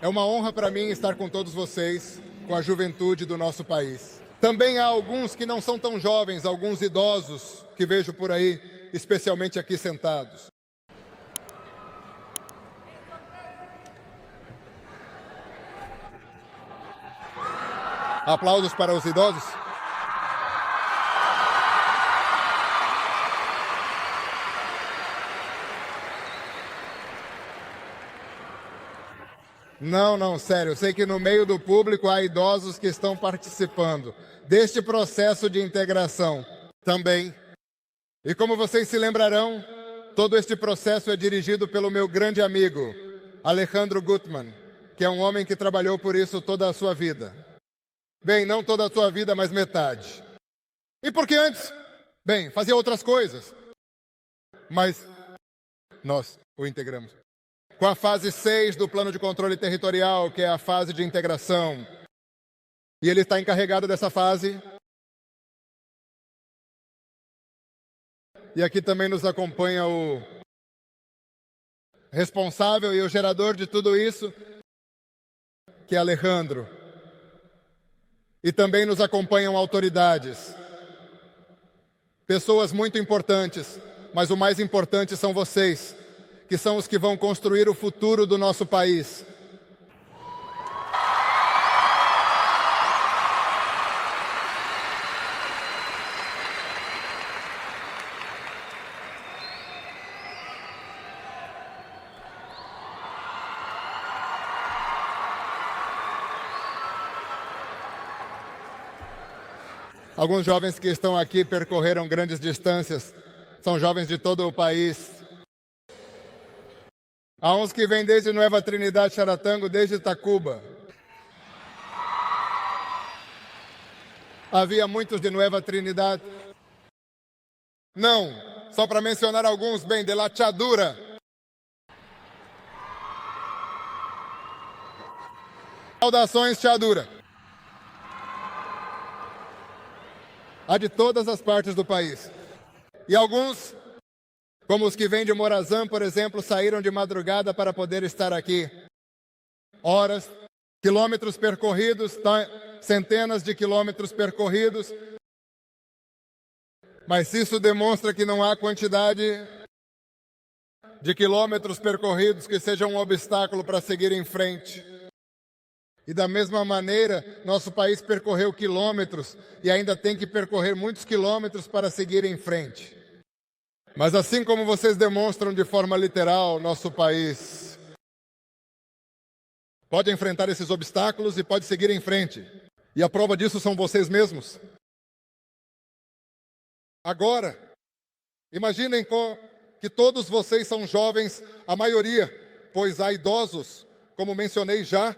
É uma honra para mim estar com todos vocês, com a juventude do nosso país. Também há alguns que não são tão jovens, alguns idosos que vejo por aí, especialmente aqui sentados. Aplausos para os idosos. Não, sério. Eu sei que no meio do público há idosos que estão participando deste processo de integração também. E como vocês se lembrarão, todo este processo é dirigido pelo meu grande amigo, Alejandro Gutmann, que é um homem que trabalhou por isso toda a sua vida. Bem, não toda a sua vida, mas metade. E por que antes? Bem, fazia outras coisas. Mas nós o integramos. Com a fase 6 do Plano de Controle Territorial, que é a fase de integração. E ele está encarregado dessa fase. E aqui também nos acompanha o responsável e o gerador de tudo isso, que é Alejandro. E também nos acompanham autoridades. Pessoas muito importantes, mas o mais importante são vocês, que são os que vão construir o futuro do nosso país. Alguns jovens que estão aqui percorreram grandes distâncias, são jovens de todo o país. Há uns que vêm desde Nueva Trinidad, Charatango, desde Tacuba. Havia muitos de Nueva Trinidad. Não, só para mencionar alguns, bem, de La Chadura. Saudações, Chadura. Há de todas as partes do país. E alguns, como os que vêm de Morazán, por exemplo, saíram de madrugada para poder estar aqui. Horas, quilômetros percorridos, centenas de quilômetros percorridos. Mas isso demonstra que não há quantidade de quilômetros percorridos que seja um obstáculo para seguir em frente. E da mesma maneira, nosso país percorreu quilômetros e ainda tem que percorrer muitos quilômetros para seguir em frente. Mas assim como vocês demonstram de forma literal, nosso país pode enfrentar esses obstáculos e pode seguir em frente. E a prova disso são vocês mesmos. Agora, imaginem que todos vocês são jovens, a maioria, pois há idosos, como mencionei já,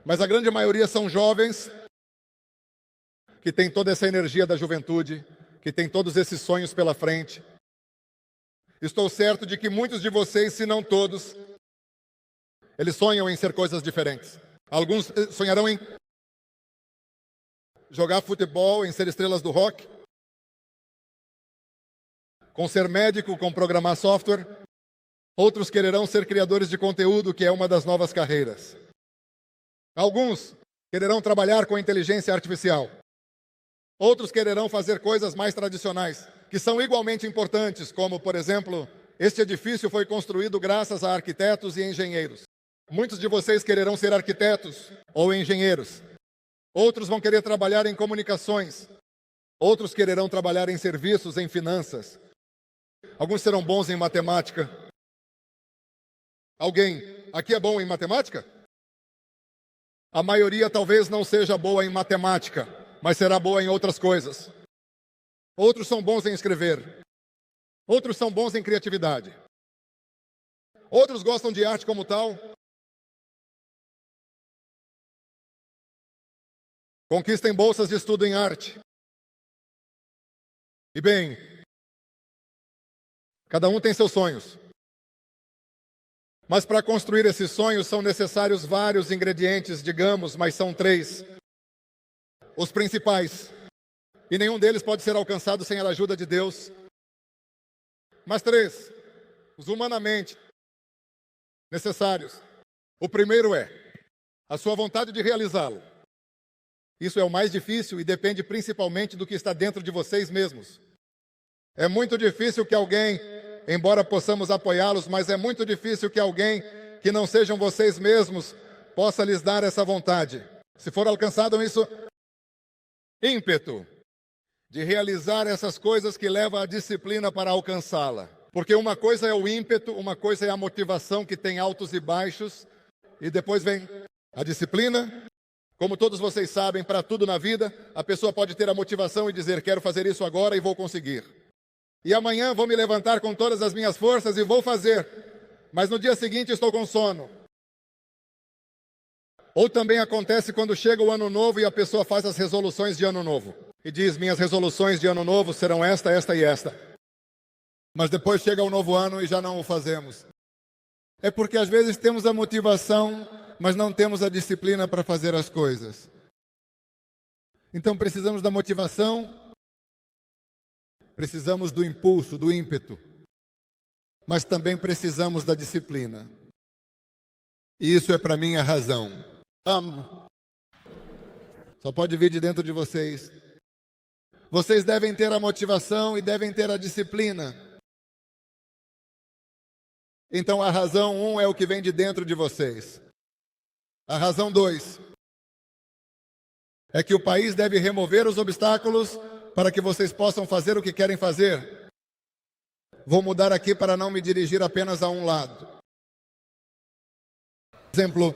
mas a grande maioria são jovens que têm toda essa energia da juventude, que têm todos esses sonhos pela frente. Estou certo de que muitos de vocês, se não todos, eles sonham em ser coisas diferentes. Alguns sonharão em jogar futebol, em ser estrelas do rock, com ser médico, com programar software. Outros quererão ser criadores de conteúdo, que é uma das novas carreiras. Alguns quererão trabalhar com inteligência artificial. Outros quererão fazer coisas mais tradicionais, que são igualmente importantes, como, por exemplo, este edifício foi construído graças a arquitetos e engenheiros. Muitos de vocês quererão ser arquitetos ou engenheiros. Outros vão querer trabalhar em comunicações. Outros quererão trabalhar em serviços, em finanças. Alguns serão bons em matemática. Alguém aqui é bom em matemática? A maioria talvez não seja boa em matemática, mas será boa em outras coisas. Outros são bons em escrever. Outros são bons em criatividade. Outros gostam de arte como tal. Conquistem bolsas de estudo em arte. E bem, cada um tem seus sonhos. Mas para construir esses sonhos são necessários vários ingredientes, digamos, mas são 3. Os principais. E nenhum deles pode ser alcançado sem a ajuda de Deus. Mas 3, os humanamente necessários. O primeiro é a sua vontade de realizá-lo. Isso é o mais difícil e depende principalmente do que está dentro de vocês mesmos. É muito difícil que alguém, embora possamos apoiá-los, mas é muito difícil que alguém que não sejam vocês mesmos possa lhes dar essa vontade. Se for alcançado isso, ímpeto de realizar essas coisas que levam a disciplina para alcançá-la. Porque uma coisa é o ímpeto, uma coisa é a motivação que tem altos e baixos, e depois vem a disciplina. Como todos vocês sabem, para tudo na vida, a pessoa pode ter a motivação e dizer, quero fazer isso agora e vou conseguir. E amanhã vou me levantar com todas as minhas forças e vou fazer. Mas no dia seguinte estou com sono. Ou também acontece quando chega o ano novo e a pessoa faz as resoluções de ano novo. E diz, minhas resoluções de ano novo serão esta, esta e esta. Mas depois chega o novo ano e já não o fazemos. É porque às vezes temos a motivação, mas não temos a disciplina para fazer as coisas. Então precisamos da motivação, precisamos do impulso, do ímpeto, mas também precisamos da disciplina. E isso é para mim a razão. Amo. Só pode vir de dentro de vocês. Vocês devem ter a motivação e devem ter a disciplina. Então a razão 1 é o que vem de dentro de vocês. A razão 2 é que o país deve remover os obstáculos para que vocês possam fazer o que querem fazer. Vou mudar aqui para não me dirigir apenas a um lado. Exemplo.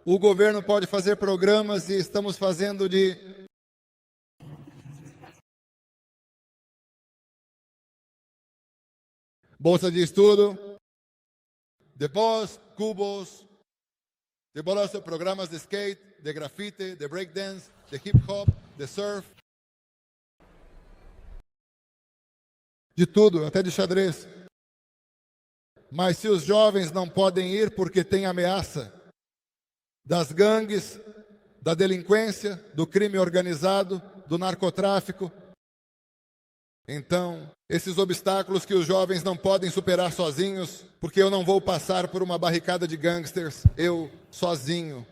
O governo pode fazer programas e estamos fazendo de bolsa de estudo, de pós, cubos, de bolsa, programas de skate, de grafite, de breakdance, de hip hop, de surf, de tudo, até de xadrez. Mas se os jovens não podem ir porque tem ameaça das gangues, da delinquência, do crime organizado, do narcotráfico, então, esses obstáculos que os jovens não podem superar sozinhos, porque eu não vou passar por uma barricada de gangsters, eu sozinho.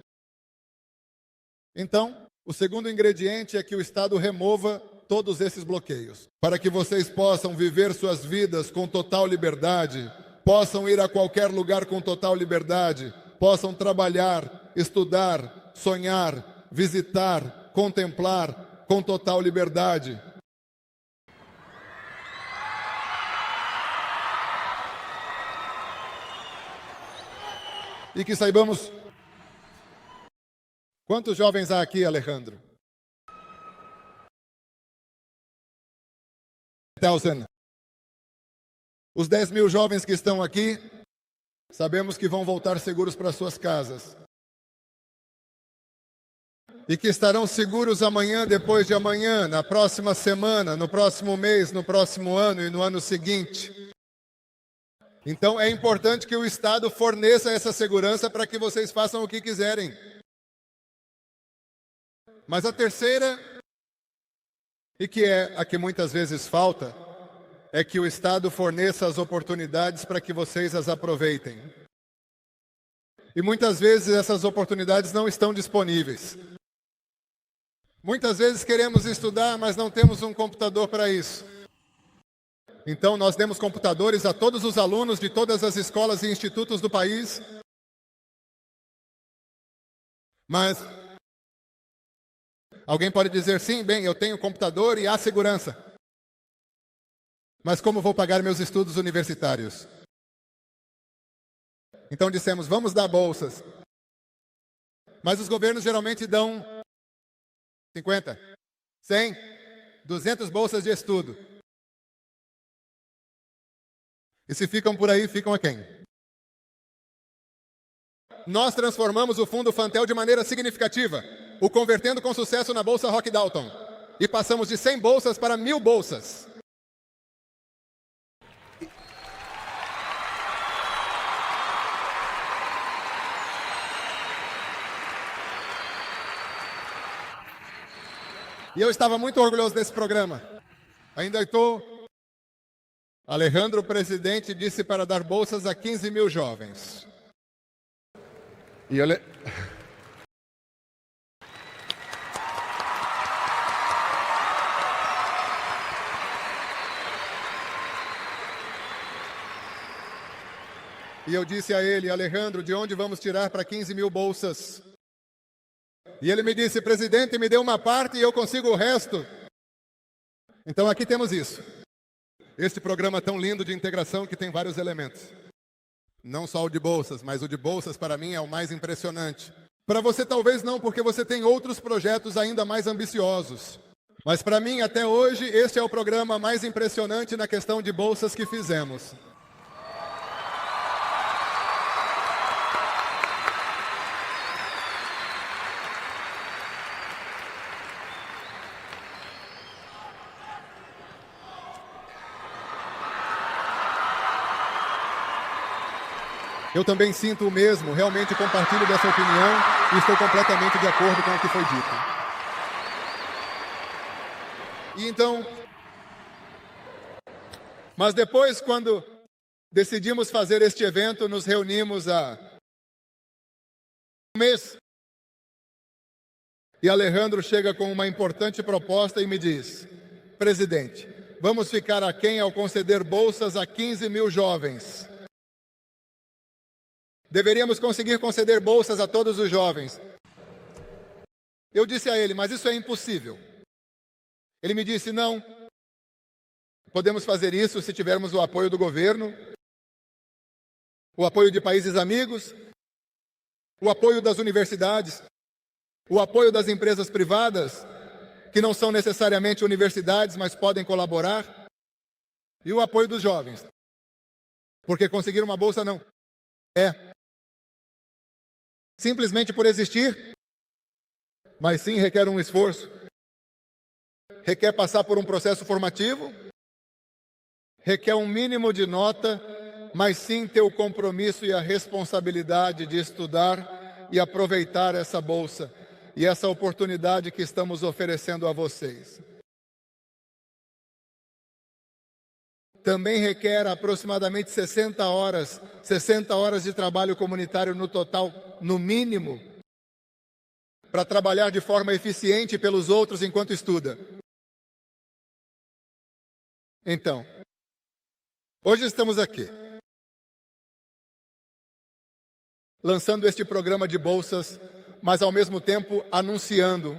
Então, o segundo ingrediente é que o Estado remova todos esses bloqueios, para que vocês possam viver suas vidas com total liberdade, possam ir a qualquer lugar com total liberdade, possam trabalhar, estudar, sonhar, visitar, contemplar com total liberdade. E que saibamos... Quantos jovens há aqui, Alejandro? 10,000. Os 10.000 jovens que estão aqui, sabemos que vão voltar seguros para suas casas. E que estarão seguros amanhã, depois de amanhã, na próxima semana, no próximo mês, no próximo ano e no ano seguinte. Então é importante que o Estado forneça essa segurança para que vocês façam o que quiserem. Mas a terceira, e que é a que muitas vezes falta, é que o Estado forneça as oportunidades para que vocês as aproveitem. E muitas vezes essas oportunidades não estão disponíveis. Muitas vezes queremos estudar, mas não temos um computador para isso. Então nós demos computadores a todos os alunos de todas as escolas e institutos do país. Mas alguém pode dizer, sim, bem, eu tenho computador e há segurança. Mas como vou pagar meus estudos universitários? Então dissemos, vamos dar bolsas. Mas os governos geralmente dão 50, 100, 200 bolsas de estudo. E se ficam por aí, ficam a quem? nós transformamos o Fundo Fantel de maneira significativa, o convertendo com sucesso na Bolsa Rock Dalton. E passamos de 100 bolsas para 1.000 bolsas. E eu estava muito orgulhoso desse programa. Ainda estou. Alejandro, o presidente, disse para dar bolsas a 15.000 jovens. E eu... E eu disse a ele, Alejandro, de onde vamos tirar para 15.000 bolsas? E ele me disse, presidente, me dê uma parte e eu consigo o resto. Então aqui temos isso. Este programa tão lindo de integração que tem vários elementos. Não só o de bolsas, mas o de bolsas para mim é o mais impressionante. Para você talvez não, porque você tem outros projetos ainda mais ambiciosos. Mas para mim, até hoje, este é o programa mais impressionante na questão de bolsas que fizemos. Eu também sinto o mesmo, realmente compartilho dessa opinião e estou completamente de acordo com o que foi dito. E então, mas depois, quando decidimos fazer este evento, nos reunimos há um mês. E Alejandro chega com uma importante proposta e me diz, presidente, vamos ficar aquém ao conceder bolsas a 15.000 jovens. Deveríamos conseguir conceder bolsas a todos os jovens. Eu disse a ele, mas isso é impossível. Ele me disse, não, podemos fazer isso se tivermos o apoio do governo, o apoio de países amigos, o apoio das universidades, o apoio das empresas privadas, que não são necessariamente universidades, mas podem colaborar, e o apoio dos jovens. Porque conseguir uma bolsa não é simplesmente por existir, mas sim requer um esforço, requer passar por um processo formativo, requer um mínimo de nota, mas sim ter o compromisso e a responsabilidade de estudar e aproveitar essa bolsa e essa oportunidade que estamos oferecendo a vocês. Também requer aproximadamente 60 horas de trabalho comunitário no total, no mínimo, para trabalhar de forma eficiente pelos outros enquanto estuda. Então, hoje estamos aqui, lançando este programa de bolsas, mas ao mesmo tempo anunciando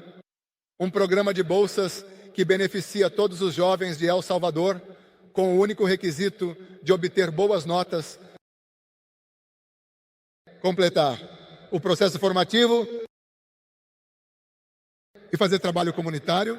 um programa de bolsas que beneficia todos os jovens de El Salvador, com o único requisito de obter boas notas, completar o processo formativo e fazer trabalho comunitário.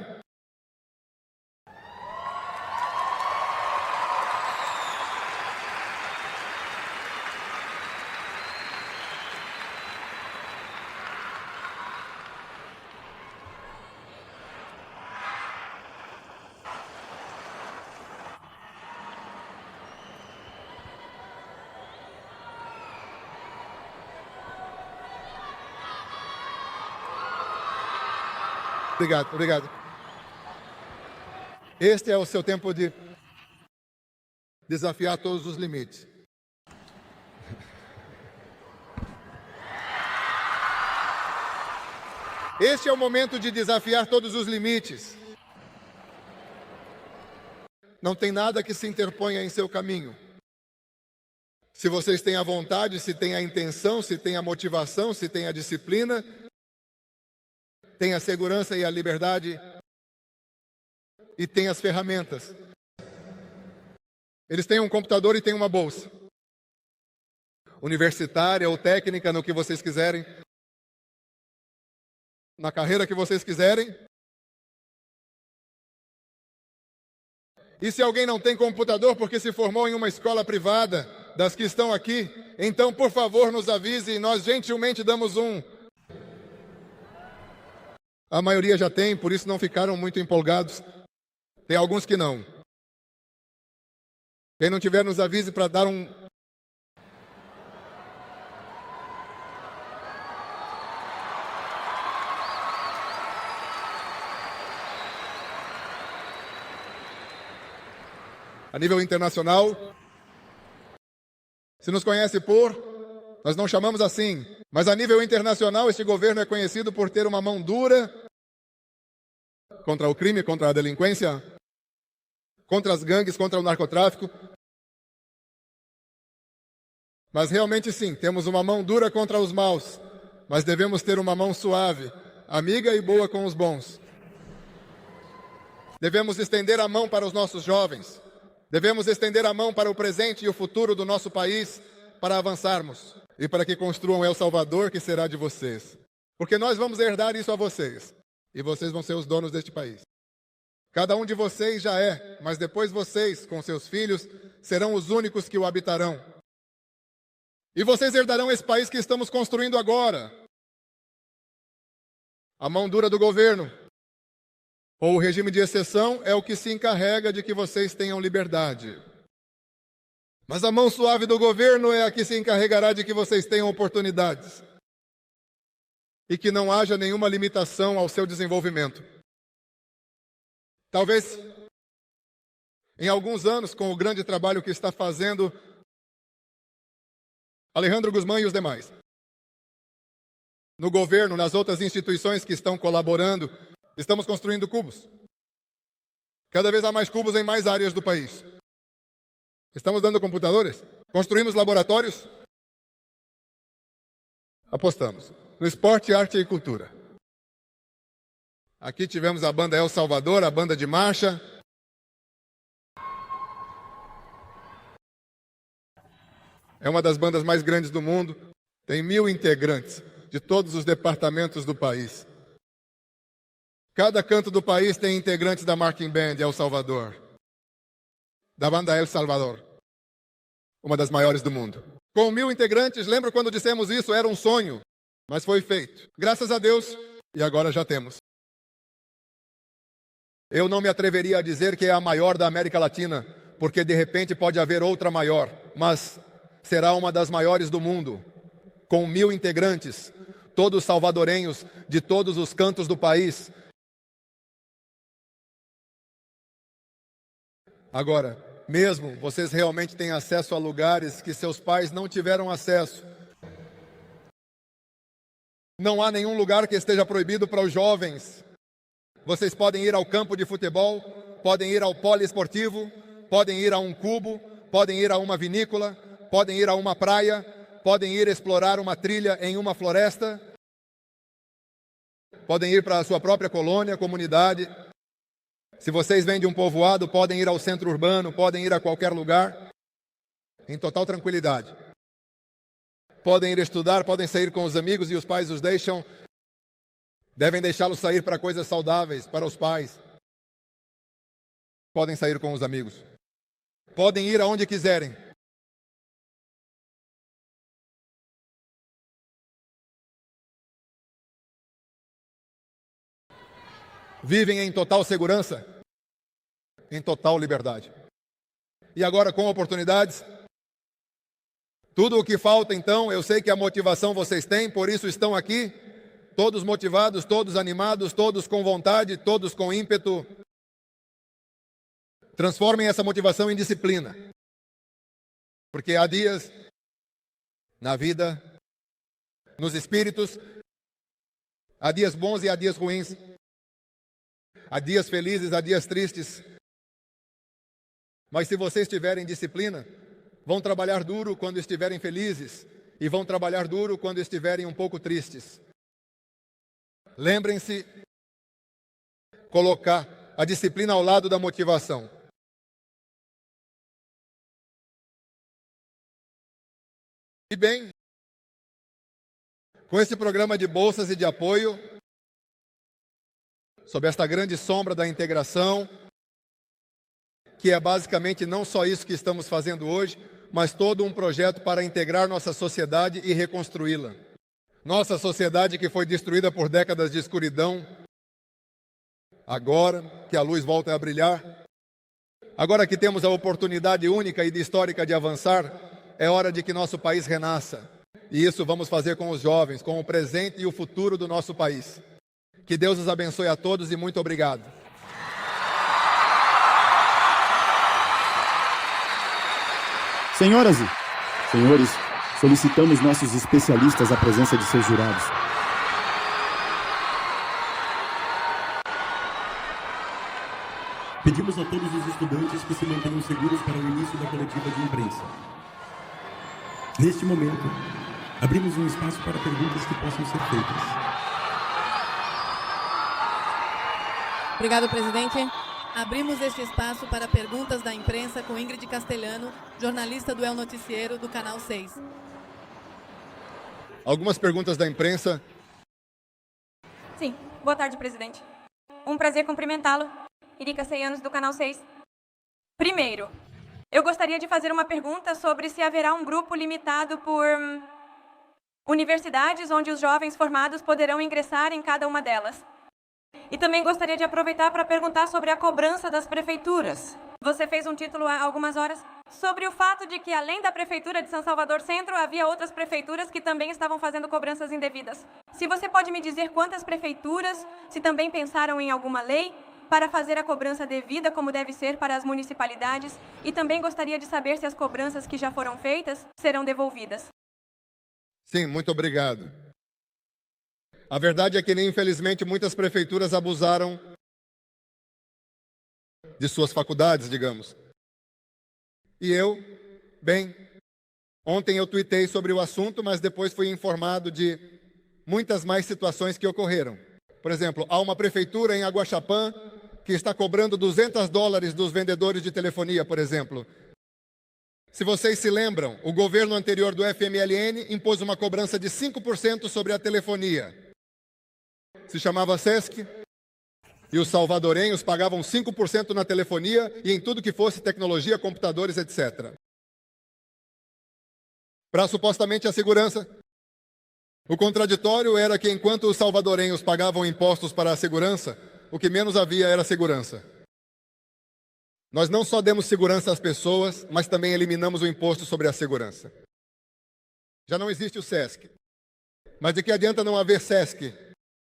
Obrigado, obrigado. Este é o seu tempo de desafiar todos os limites. Este é o momento de desafiar todos os limites. Não tem nada que se interponha em seu caminho. Se vocês têm a vontade, se têm a intenção, se têm a motivação, se têm a disciplina, tem a segurança e a liberdade e tem as ferramentas. Eles têm um computador e têm uma bolsa. Universitária ou técnica, no que vocês quiserem. Na carreira que vocês quiserem. E se alguém não tem computador porque se formou em uma escola privada, das que estão aqui, então, por favor, nos avise e nós gentilmente damos um. A maioria já tem, por isso não ficaram muito empolgados. Tem alguns que não. Quem não tiver, nos avise para dar um. A nível internacional, se nos conhece por, nós não chamamos assim, mas a nível internacional este governo é conhecido por ter uma mão dura contra o crime, contra a delinquência, contra as gangues, contra o narcotráfico. Mas realmente sim, temos uma mão dura contra os maus, mas devemos ter uma mão suave, amiga e boa com os bons. Devemos estender a mão para os nossos jovens. Devemos estender a mão para o presente e o futuro do nosso país para avançarmos e para que construam El Salvador, que será de vocês. Porque nós vamos herdar isso a vocês e vocês vão ser os donos deste país. Cada um de vocês já é, mas depois vocês, com seus filhos, serão os únicos que o habitarão. E vocês herdarão esse país que estamos construindo agora. A mão dura do governo ou o regime de exceção é o que se encarrega de que vocês tenham liberdade. Mas a mão suave do governo é a que se encarregará de que vocês tenham oportunidades e que não haja nenhuma limitação ao seu desenvolvimento. Talvez, em alguns anos, com o grande trabalho que está fazendo Alejandro Guzmán e os demais, no governo, nas outras instituições que estão colaborando, estamos construindo cubos. Cada vez há mais cubos em mais áreas do país. Estamos dando computadores? Construímos laboratórios? Apostamos no esporte, arte e cultura. Aqui tivemos a banda El Salvador, a banda de marcha. É uma das bandas mais grandes do mundo. Tem 1000 integrantes de todos os departamentos do país. Cada canto do país tem integrantes da Marching Band El Salvador, da banda El Salvador, uma das maiores do mundo. Com 1000 integrantes, lembro quando dissemos isso, era um sonho, mas foi feito. Graças a Deus, e agora já temos. Eu não me atreveria a dizer que é a maior da América Latina, porque de repente pode haver outra maior, mas será uma das maiores do mundo, com 1000 integrantes, todos salvadorenhos de todos os cantos do país. Agora, mesmo vocês realmente têm acesso a lugares que seus pais não tiveram acesso. Não há nenhum lugar que esteja proibido para os jovens. Vocês podem ir ao campo de futebol, podem ir ao poliesportivo, podem ir a um cubo, podem ir a uma vinícola, podem ir a uma praia, podem ir explorar uma trilha em uma floresta, podem ir para a sua própria colônia, comunidade. Se vocês vêm de um povoado, podem ir ao centro urbano, podem ir a qualquer lugar, em total tranquilidade. Podem ir estudar, podem sair com os amigos e os pais os deixam. Devem deixá-los sair para coisas saudáveis, para os pais. Podem sair com os amigos. Podem ir aonde quiserem. Vivem em total segurança, em total liberdade. E agora, com oportunidades, tudo o que falta, então, eu sei que a motivação vocês têm, por isso estão aqui, todos motivados, todos animados, todos com vontade, todos com ímpeto. Transformem essa motivação em disciplina. Porque há dias na vida, nos espíritos, há dias bons e há dias ruins. Há dias felizes, há dias tristes. Mas se vocês tiverem disciplina, vão trabalhar duro quando estiverem felizes e vão trabalhar duro quando estiverem um pouco tristes. Lembrem-se, colocar a disciplina ao lado da motivação. E bem, com esse programa de bolsas e de apoio, sob esta grande sombra da integração, que é basicamente não só isso que estamos fazendo hoje, mas todo um projeto para integrar nossa sociedade e reconstruí-la. Nossa sociedade que foi destruída por décadas de escuridão, agora que a luz volta a brilhar, agora que temos a oportunidade única e histórica de avançar, é hora de que nosso país renasça. E isso vamos fazer com os jovens, com o presente e o futuro do nosso país. Que Deus os abençoe a todos e muito obrigado. Senhoras e senhores, solicitamos nossos especialistas à presença de seus jurados. Pedimos a todos os estudantes que se mantenham seguros para o início da coletiva de imprensa. Neste momento, abrimos um espaço para perguntas que possam ser feitas. Obrigado, presidente. Abrimos este espaço para perguntas da imprensa com Ingrid Castelhano, jornalista do El Noticiero, do Canal 6. Algumas perguntas da imprensa. Sim. Boa tarde, presidente. Um prazer cumprimentá-lo. Irica Ceianos, do Canal 6. Primeiro, eu gostaria de fazer uma pergunta sobre se haverá um grupo limitado por universidades onde os jovens formados poderão ingressar em cada uma delas. E também gostaria de aproveitar para perguntar sobre a cobrança das prefeituras. Você fez um título há algumas horas sobre o fato de que, além da Prefeitura de São Salvador Centro, havia outras prefeituras que também estavam fazendo cobranças indevidas. Se você pode me dizer quantas prefeituras, se também pensaram em alguma lei para fazer a cobrança devida, como deve ser para as municipalidades, e também gostaria de saber se as cobranças que já foram feitas serão devolvidas. Sim, muito obrigado. A verdade é que, infelizmente, muitas prefeituras abusaram de suas faculdades, digamos. E ontem eu tuitei sobre o assunto, mas depois fui informado de muitas mais situações que ocorreram. Por exemplo, há uma prefeitura em Aguaxapã que está cobrando $200 dos vendedores de telefonia, por exemplo. Se vocês se lembram, o governo anterior do FMLN impôs uma cobrança de 5% sobre a telefonia. Se chamava SESC, e os salvadorenhos pagavam 5% na telefonia e em tudo que fosse tecnologia, computadores, etc. Para supostamente a segurança. O contraditório era que enquanto os salvadorenhos pagavam impostos para a segurança, o que menos havia era segurança. Nós não só demos segurança às pessoas, mas também eliminamos o imposto sobre a segurança. Já não existe o SESC. Mas de que adianta não haver SESC?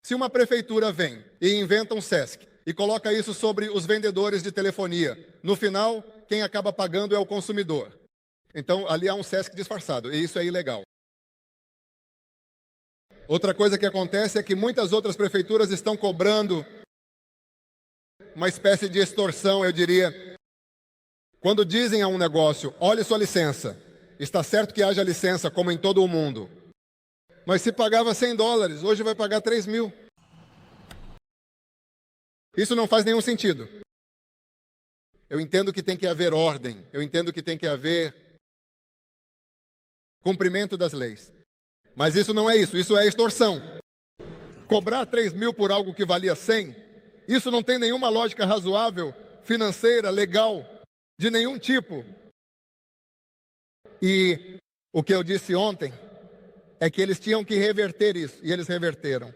Se uma prefeitura vem e inventa um SESC e coloca isso sobre os vendedores de telefonia, no final, quem acaba pagando é o consumidor. Então, ali há um SESC disfarçado, e isso é ilegal. Outra coisa que acontece é que muitas outras prefeituras estão cobrando uma espécie de extorsão, eu diria. Quando dizem a um negócio, olhe sua licença, está certo que haja licença, como em todo o mundo. Mas se pagava $100, hoje vai pagar 3.000. Isso não faz nenhum sentido. Eu entendo que tem que haver ordem, eu entendo que tem que haver cumprimento das leis. Mas isso não é isso é extorsão. Cobrar 3.000 por algo que valia 100, isso não tem nenhuma lógica razoável, financeira, legal, de nenhum tipo. E o que eu disse ontem é que eles tinham que reverter isso, e eles reverteram.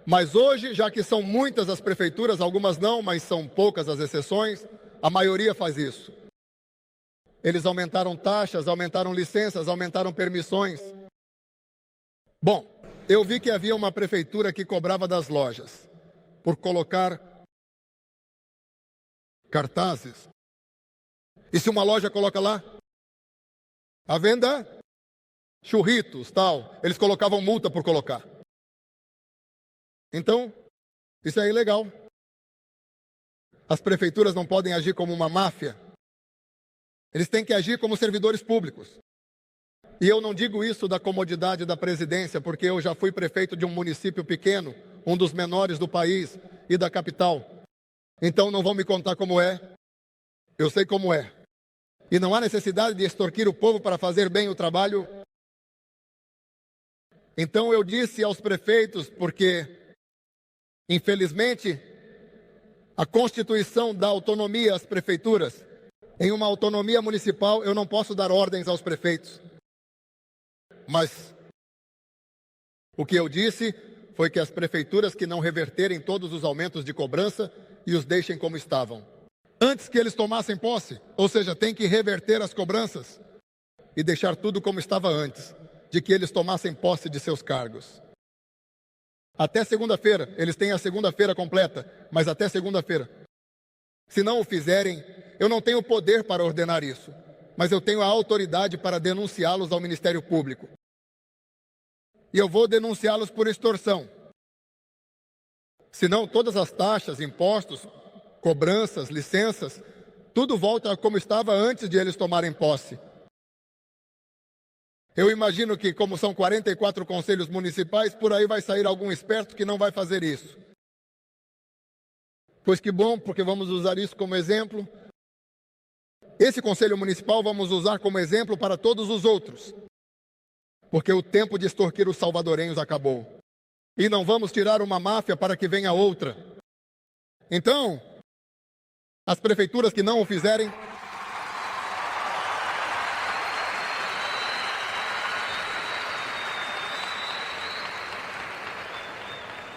Mas hoje, já que são muitas as prefeituras, algumas não, mas são poucas as exceções, a maioria faz isso. Eles aumentaram taxas, aumentaram licenças, aumentaram permissões. Bom, eu vi que havia uma prefeitura que cobrava das lojas por colocar cartazes. E se uma loja coloca lá, à venda, churritos, tal, eles colocavam multa por colocar. Então, isso é ilegal. As prefeituras não podem agir como uma máfia. Eles têm que agir como servidores públicos. E eu não digo isso da comodidade da presidência, porque eu já fui prefeito de um município pequeno, um dos menores do país e da capital. Então não vão me contar como é. Eu sei como é. E não há necessidade de extorquir o povo para fazer bem o trabalho. Então eu disse aos prefeitos, porque infelizmente a Constituição dá autonomia às prefeituras Em uma autonomia municipal, eu não posso dar ordens aos prefeitos. Mas o que eu disse foi que as prefeituras que não reverterem todos os aumentos de cobrança e os deixem como estavam, antes que eles tomassem posse, ou seja, tem que reverter as cobranças e deixar tudo como estava antes, de que eles tomassem posse de seus cargos. Até segunda-feira, eles têm a segunda-feira completa, mas até segunda-feira. Se não o fizerem, eu não tenho poder para ordenar isso, mas eu tenho a autoridade para denunciá-los ao Ministério Público. E eu vou denunciá-los por extorsão. Senão, todas as taxas, impostos, cobranças, licenças, tudo volta como estava antes de eles tomarem posse. Eu imagino que, como são 44 conselhos municipais, por aí vai sair algum esperto que não vai fazer isso. Pois que bom, porque vamos usar isso como exemplo. Esse conselho municipal vamos usar como exemplo para todos os outros. Porque o tempo de extorquir os salvadorenhos acabou. E não vamos tirar uma máfia para que venha outra. Então, as prefeituras que não o fizerem,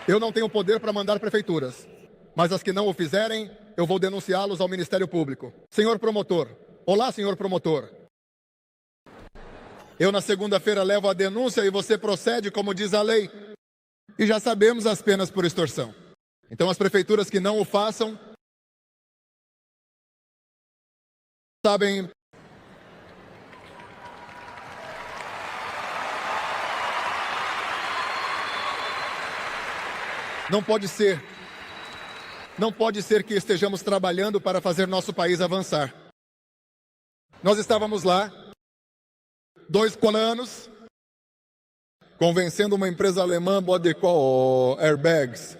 eu não tenho poder para mandar prefeituras, mas as que não o fizerem, eu vou denunciá-los ao Ministério Público. Senhor promotor, olá, senhor promotor. Eu na segunda-feira levo a denúncia e você procede como diz a lei. E já sabemos as penas por extorsão. Então as prefeituras que não o façam, sabem... Não pode ser que estejamos trabalhando para fazer nosso país avançar. Nós estávamos lá, 2 anos, convencendo uma empresa alemã, Bodecol Airbags.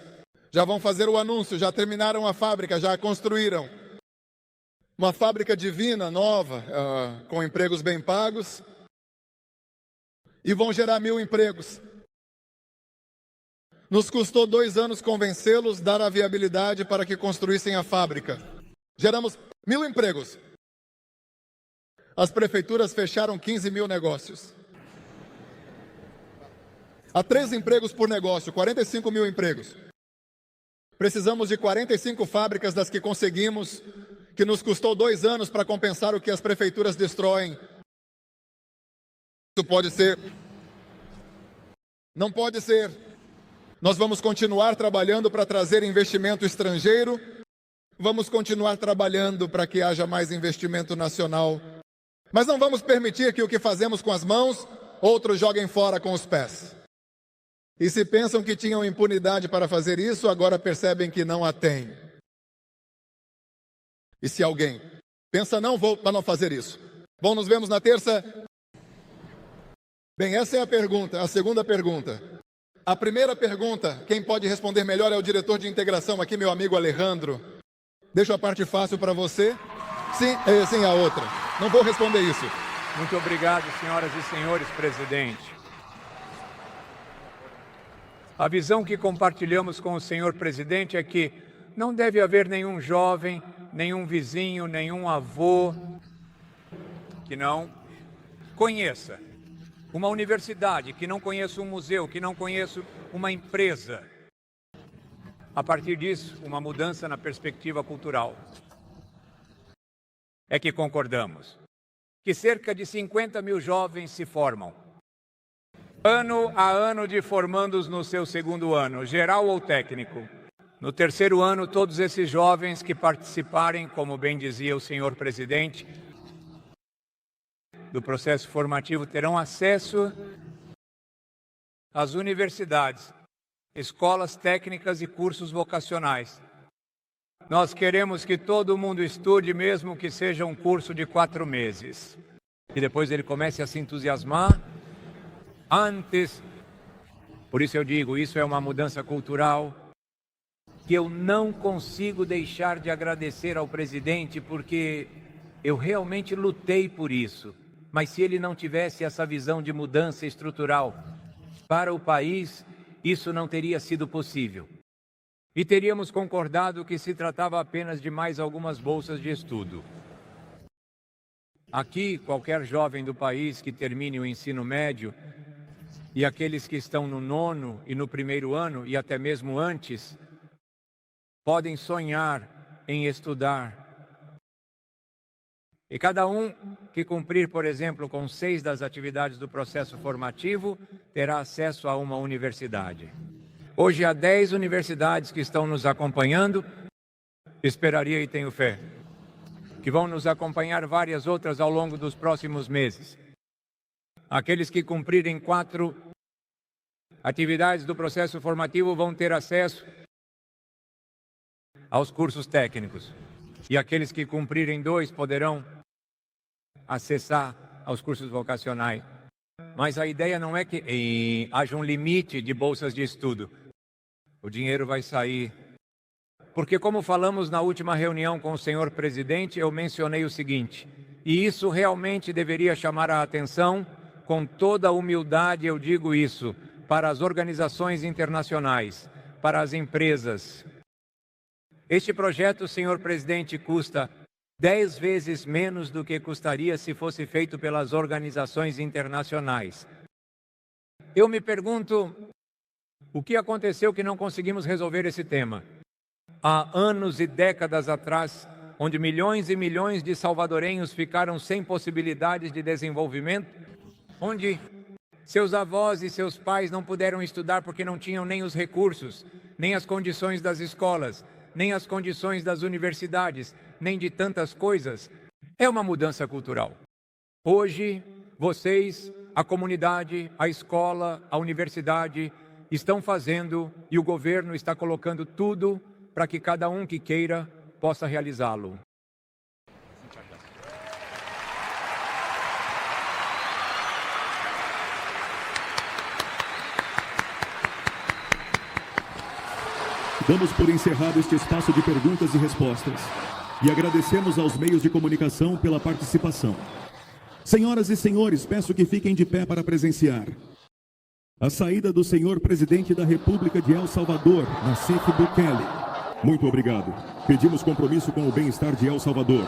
Já vão fazer o anúncio, já terminaram a fábrica, já a construíram. Uma fábrica divina, nova, com empregos bem pagos. E vão gerar 1.000 empregos. Nos custou 2 anos convencê-los, dar a viabilidade para que construíssem a fábrica. Geramos 1.000 empregos. As prefeituras fecharam 15.000 negócios. Há 3 empregos por negócio, 45.000 empregos. Precisamos de 45 fábricas das que conseguimos, que nos custou 2 anos para compensar o que as prefeituras destroem. Isso pode ser. Não pode ser. Nós vamos continuar trabalhando para trazer investimento estrangeiro, vamos continuar trabalhando para que haja mais investimento nacional, mas não vamos permitir que o que fazemos com as mãos, outros joguem fora com os pés. E se pensam que tinham impunidade para fazer isso, agora percebem que não a têm. E se alguém pensa, não vou para não fazer isso, bom, nos vemos na terça? Bem, essa é a pergunta, a segunda pergunta. A primeira pergunta, quem pode responder melhor é o diretor de integração aqui, meu amigo Alejandro. Deixo a parte fácil para você. Sim, a outra. Não vou responder isso. Muito obrigado, senhoras e senhores, presidente. A visão que compartilhamos com o senhor presidente é que não deve haver nenhum jovem, nenhum vizinho, nenhum avô que não conheça uma universidade, que não conheça um museu, que não conheça uma empresa. A partir disso, uma mudança na perspectiva cultural. É que concordamos que cerca de 50.000 jovens se formam, ano a ano de formandos no seu 2º ano, geral ou técnico. No 3º ano, todos esses jovens que participarem, como bem dizia o senhor presidente, do processo formativo terão acesso às universidades, escolas técnicas e cursos vocacionais. Nós queremos que todo mundo estude, mesmo que seja um curso de 4 meses. E depois ele comece a se entusiasmar antes. Por isso eu digo, isso é uma mudança cultural que eu não consigo deixar de agradecer ao presidente, porque eu realmente lutei por isso. Mas se ele não tivesse essa visão de mudança estrutural para o país, isso não teria sido possível. E teríamos concordado que se tratava apenas de mais algumas bolsas de estudo. Aqui, qualquer jovem do país que termine o ensino médio e aqueles que estão no 9º e no 1º ano, e até mesmo antes, podem sonhar em estudar. E cada um que cumprir, por exemplo, com 6 das atividades do processo formativo, terá acesso a uma universidade. Hoje há 10 universidades que estão nos acompanhando, esperaria e tenho fé, que vão nos acompanhar várias outras ao longo dos próximos meses. Aqueles que cumprirem 4 atividades do processo formativo vão ter acesso aos cursos técnicos. E aqueles que cumprirem 2 poderão acessar aos cursos vocacionais. Mas a ideia não é que haja um limite de bolsas de estudo. O dinheiro vai sair. Porque, como falamos na última reunião com o senhor presidente, eu mencionei o seguinte, e isso realmente deveria chamar a atenção, com toda a humildade eu digo isso, para as organizações internacionais, para as empresas. Este projeto, senhor presidente, custa 10 vezes menos do que custaria se fosse feito pelas organizações internacionais. Eu me pergunto, o que aconteceu que não conseguimos resolver esse tema? Há anos e décadas atrás, onde milhões e milhões de salvadorenhos ficaram sem possibilidades de desenvolvimento, onde seus avós e seus pais não puderam estudar porque não tinham nem os recursos, nem as condições das escolas, nem as condições das universidades, nem de tantas coisas, é uma mudança cultural. Hoje, vocês, a comunidade, a escola, a universidade, estão fazendo e o governo está colocando tudo para que cada um que queira possa realizá-lo. Damos por encerrado este espaço de perguntas e respostas e agradecemos aos meios de comunicação pela participação. Senhoras e senhores, peço que fiquem de pé para presenciar a saída do senhor presidente da República de El Salvador, Nayib Bukele. Muito obrigado. Pedimos compromisso com o bem-estar de El Salvador.